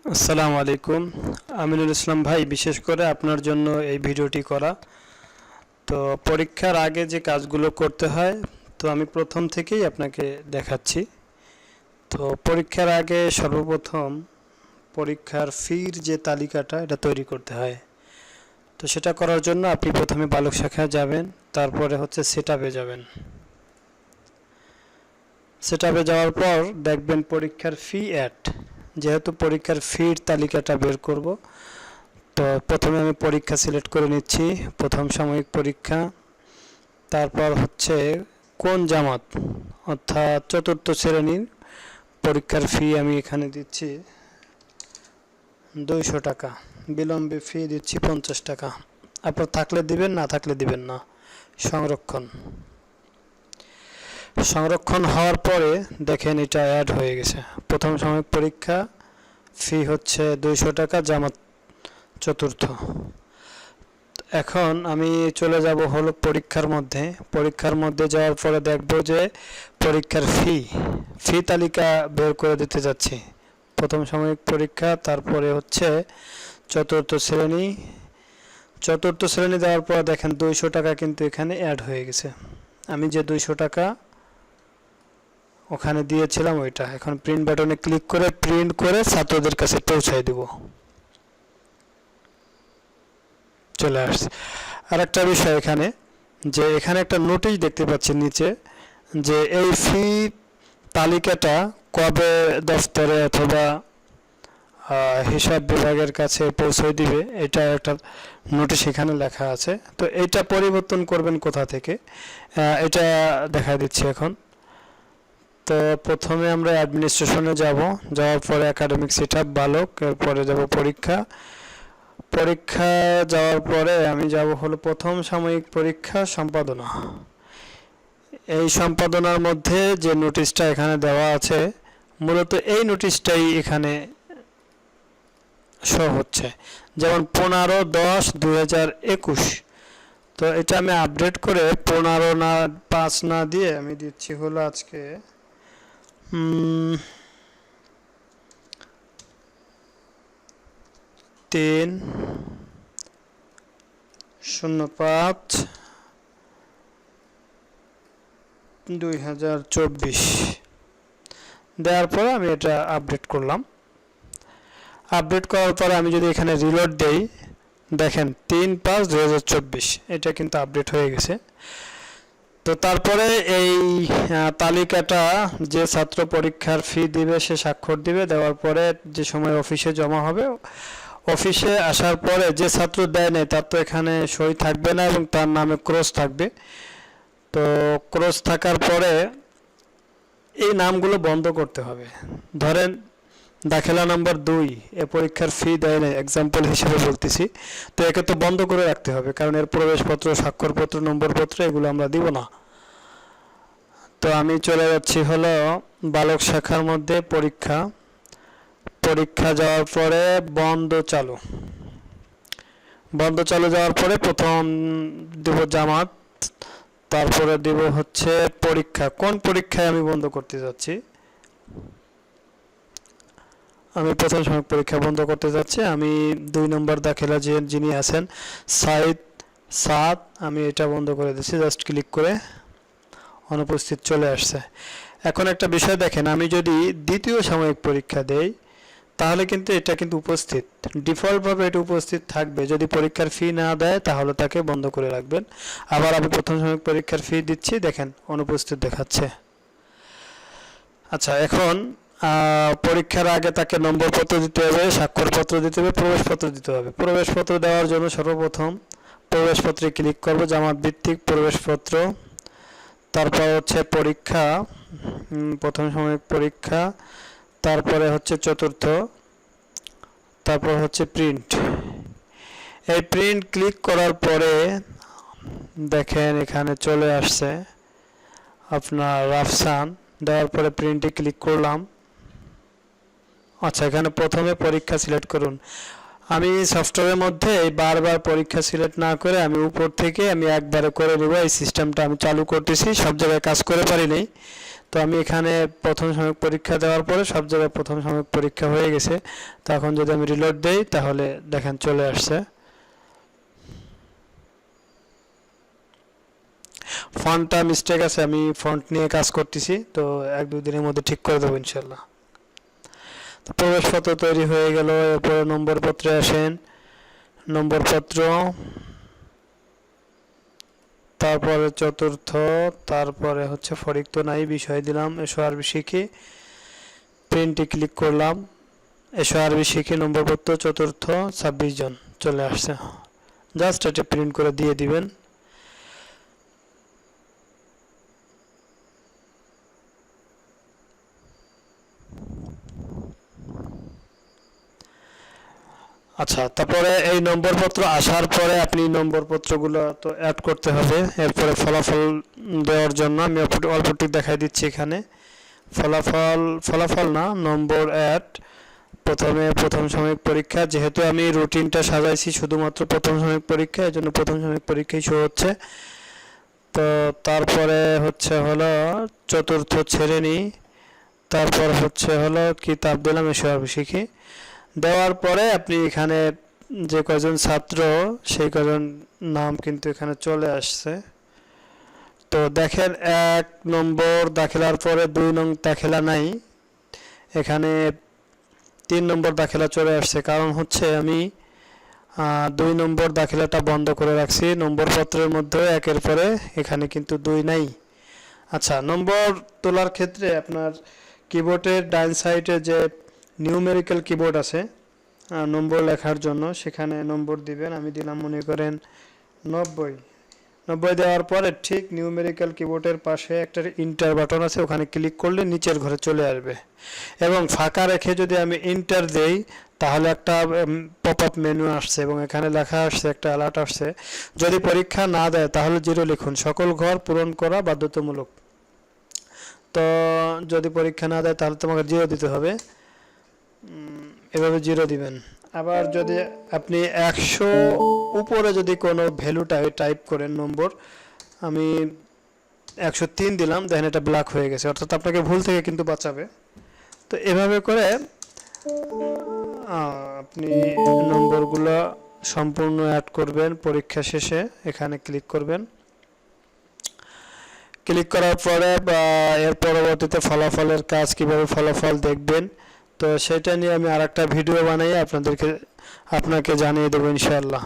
আসসালামু আলাইকুম। আমিনুল ইসলাম ভাই, বিশেষ করে আপনার জন্য এই ভিডিওটি করা। তো পরীক্ষার আগে যে কাজগুলো করতে হয়, তো আমি প্রথম থেকেই আপনাকে দেখাচ্ছি। তো পরীক্ষার আগে সর্বপ্রথম পরীক্ষার ফির যে তালিকাটা এটা তৈরি করতে হয়। তো সেটা করার জন্য আপনি প্রথমে বালক শাখায় যাবেন, তারপরে হচ্ছে সেটআপে যাবেন। সেটআপে যাওয়ার পর দেখবেন পরীক্ষার ফি অ্যাড। যেহেতু পরীক্ষার ফির তালিকাটা বের করব, তো প্রথমে আমি পরীক্ষা সিলেক্ট করে নিচ্ছি, প্রথম সাময়িক পরীক্ষা। তারপর হচ্ছে কোন জামাত, অর্থাৎ চতুর্থ শ্রেণীর পরীক্ষার ফি আমি এখানে দিচ্ছি 200 টাকা, বিলম্বে ফি দিচ্ছি 50 টাকা। আপনার থাকলে দিবেন, না থাকলে দিবেন না। সংরক্ষণ সংরক্ষণ হওয়ার পরে দেখেন এটা অ্যাড হয়ে গেছে। প্রথম সাময়িক পরীক্ষা ফি হচ্ছে 200 টাকা, জামাত চতুর্থ। এখন আমি চলে যাব হলো পরীক্ষার মধ্যে যাওয়ার পরে দেখব যে পরীক্ষার ফি তালিকা বের করে দিতে যাচ্ছি। প্রথম সাময়িক পরীক্ষা, তারপরে হচ্ছে চতুর্থ শ্রেণী দেওয়ার পর দেখেন 200 টাকা কিন্তু এখানে অ্যাড হয়ে গেছে। আমি যে 200 টাকা ওখানে দিয়েছিলাম ওইটা এখন প্রিন্ট বাটনে ক্লিক করে প্রিন্ট করে ছাত্রদের কাছে পৌঁছায় দিব। চলে আসছে। আর একটা বিষয় এখানে, যে এখানে একটা নোটিশ দেখতে পাচ্ছি নিচে, যে এই ফি তালিকাটা কবে দফতরে অথবা হিসাব বিভাগের কাছে পৌঁছে দিবে, এটা একটা নোটিশ এখানে লেখা আছে। তো এটা পরিবর্তন করবেন কোথা থেকে, এটা দেখা দিচ্ছি এখন। তো প্রথমে আমরা অ্যাডমিনিস্ট্রেশনে যাওয়ার পরে একাডেমিক সেটআপ বালক, এরপরে যাব পরীক্ষা যাওয়ার পরে আমি যাব হলো প্রথম সাময়িক পরীক্ষা সম্পাদনা। এই সম্পাদনার মধ্যে যে নোটিশটা এখানে দেওয়া আছে, মূলত এই নোটিশটাই এখানে শো হচ্ছে, যেমন 15/10/2021। তো এটা আমি আপডেট করে 15 না 5 না দিয়ে আমি দিচ্ছি হলো আজকে 3/05/2024 দেওয়ার পরে আমি এটা আপডেট করলাম। আপডেট করার পরে আমি যদি এখানে রিলোড দেই, দেখেন 3/5/2024 এটা কিন্তু আপডেট হয়ে গেছে। তো তারপরে এই তালিকাটা যে ছাত্র পরীক্ষার ফি দিবে সে স্বাক্ষর দিবে, দেওয়ার পরে যে সময় অফিসে জমা হবে, অফিসে আসার পরে যে ছাত্র দেয় নাই তার তো এখানে সই থাকবে না এবং তার নামে ক্রস থাকবে। তো ক্রস থাকার পরে এই নামগুলো বন্ধ করতে হবে। ধরেন দাখিলা নাম্বার 2 এ পরীক্ষার ফি দেয় নাই, এক্সাম্পল হিসেবে বলতেছি, তো একে তো বন্ধ করে রাখতে হবে, কারণ এর প্রবেশপত্র, স্বাক্ষরপত্র, নম্বরপত্র এগুলো আমরা দিব না। তো আমি চলে যাচ্ছি হলো বালক শাখার মধ্যে পরীক্ষা যাওয়ার পরে বন্ধ চালু যাওয়ার পরে প্রথম দেব জামাত, তারপরে দেব হচ্ছে পরীক্ষা। কোন পরীক্ষায় আমি বন্ধ করতে যাচ্ছি, আমি প্রথম সাময়িক পরীক্ষা বন্ধ করতে যাচ্ছি। আমি 2 নম্বর দাখিলা যিনি আছেন সাদ, আমি এটা বন্ধ করে দিচ্ছি, জাস্ট ক্লিক করে অনুপস্থিত চলে আসছে। এখন একটা বিষয় দেখেন, আমি যদি দ্বিতীয় সাময়িক পরীক্ষা দেই তাহলে কিন্তু এটা কিন্তু উপস্থিত, ডিফল্টভাবে এটা উপস্থিত থাকবে। যদি পরীক্ষার ফি না দেয় তাহলে তাকে বন্ধ করে রাখবেন। আবার আমি প্রথম সাময়িক পরীক্ষার ফি দিচ্ছি, দেখেন অনুপস্থিত দেখাচ্ছে। আচ্ছা, এখন পরীক্ষার আগে তাকে নম্বরপত্র দিতে হবে, স্বাক্ষরপত্র দিতে হবে, প্রবেশপত্র দিতে হবে। প্রবেশপত্র দেওয়ার জন্য সর্বপ্রথম প্রবেশপত্রে ক্লিক করব, জামাত ভিত্তিক প্রবেশপত্র, তারপর হচ্ছে পরীক্ষা, প্রথম সাময়িক পরীক্ষা, তারপরে হচ্ছে চতুর্থ, তারপর হচ্ছে প্রিন্ট। এই প্রিন্ট ক্লিক করার পরে দেখেন এখানে চলে আসছে আপনার রাফসান, দেওয়ার পরে প্রিন্টে ক্লিক করলাম। আচ্ছা, এখানে প্রথমে পরীক্ষা সিলেক্ট করুন। আমি সফটওয়্যারের মধ্যে বারবার পরীক্ষা সিলেক্ট না করে আমি উপর থেকে আমি একবারে করে নেব। এই সিস্টেমটা আমি চালু করতেছি, সব জায়গায় কাজ করে পারি নাই, তো আমি এখানে প্রথম সাময়িক পরীক্ষা দেওয়ার পরে সব জায়গায় প্রথম সাময়িক পরীক্ষা হয়ে গেছে। তো এখন যদি আমি রিলোড দেই তাহলে দেখেন চলে আসছে। ফন্টটা মিস্টেক আছে, আমি ফন্ট নিয়ে কাজ করতেছি, তো 1-2 দিনের মধ্যে ঠিক করে দেবো ইনশাল্লাহ। তো প্রবেশপত্র তৈরি হয়ে গেল। এরপরে নম্বরপত্রে আসেন। নম্বরপত্র, তারপরে চতুর্থ, তারপরে হচ্ছে ফরিক তো নাই, বিষয় দিলাম এসো আরবি শিখি, প্রিন্টে ক্লিক করলাম, এসো আরবি শিখি নম্বরপত্র চতুর্থ 26 জন চলে আসছে। জাস্ট এটা প্রিন্ট করে দিয়ে দিবেন। আচ্ছা, তারপরে এই নম্বরপত্র আসার পরে আপনি নম্বরপত্রগুলো তো অ্যাড করতে হবে। এরপরে ফলাফল দেওয়ার জন্য আমি অল্পটি দেখাই দিচ্ছি এখানে। ফলাফল না, নম্বর অ্যাড। প্রথমে প্রথম সাময়িক পরীক্ষা, যেহেতু আমি রুটিনটা সাজাইছি শুধুমাত্র প্রথম সাময়িক পরীক্ষা, এই জন্য প্রথম সাময়িক পরীক্ষাই শো হচ্ছে। তো তারপরে হচ্ছে হলো চতুর্থ শ্রেণী, তারপর হচ্ছে হলো কিতাব দিলাম এসো আরবি শিখি। দেওয়ার পরে আপনি এখানে যে কয়জন ছাত্র সেই কয়জন নাম কিন্তু এখানে চলে আসছে। তো দেখেন 1 নম্বর দাখিলার পরে 2 নং দাখিলা নাই, এখানে 3 নম্বর দাখিলা চলে আসছে। কারণ হচ্ছে আমি 2 নম্বর দাখিলাটা বন্ধ করে রাখছি নম্বরপত্রের মধ্যে, 1-এর পরে এখানে কিন্তু 2 নাই। আচ্ছা, নম্বর তোলার ক্ষেত্রে আপনার কিবোর্ডের ডান সাইডে যে নিউমেরিক্যাল কিবোর্ড আছে নম্বর লেখার জন্য, সেখানে নম্বর দিবেন। আমি দিলাম মনে করেন 90। 90 দেওয়ার পরে ঠিক নিউমেরিক্যাল কিবোর্ডের পাশে একটা ইন্টার বাটন আছে, ওখানে ক্লিক করলে নিচের ঘরে চলে আসবে। এবং ফাঁকা রেখে যদি আমি ইন্টার দেই তাহলে একটা পপ আপ মেনু আসছে এবং এখানে লেখা আসছে, একটা অ্যালার্ট আসছে, যদি পরীক্ষা না দেয় তাহলে 0 লিখুন, সকল ঘর পূরণ করা বাধ্যতামূলক। তো যদি পরীক্ষা না দেয় তাহলে তোমাকে 0 দিতে হবে, এভাবে 0 দিবেন। আবার যদি আপনি 100 উপরে যদি কোনো ভ্যালুটা টাইপ করেন নম্বর, আমি 103 দিলাম, দেখেন এটা ব্ল্যাক হয়ে গেছে, অর্থাৎ আপনাকে ভুল থেকে কিন্তু বাঁচাবে। তো এভাবে করে আপনি নম্বরগুলো সম্পূর্ণ অ্যাড করবেন। পরীক্ষা শেষে এখানে ক্লিক করবেন। ক্লিক করার পরে বা এর পরবর্তীতে ফলাফলের কাজ, কিভাবে ফলাফল দেখবেন, তো সেটা নিয়ে আমি আরেকটা ভিডিও বানাই আপনাকে জানিয়ে দেবো ইনশাআল্লাহ।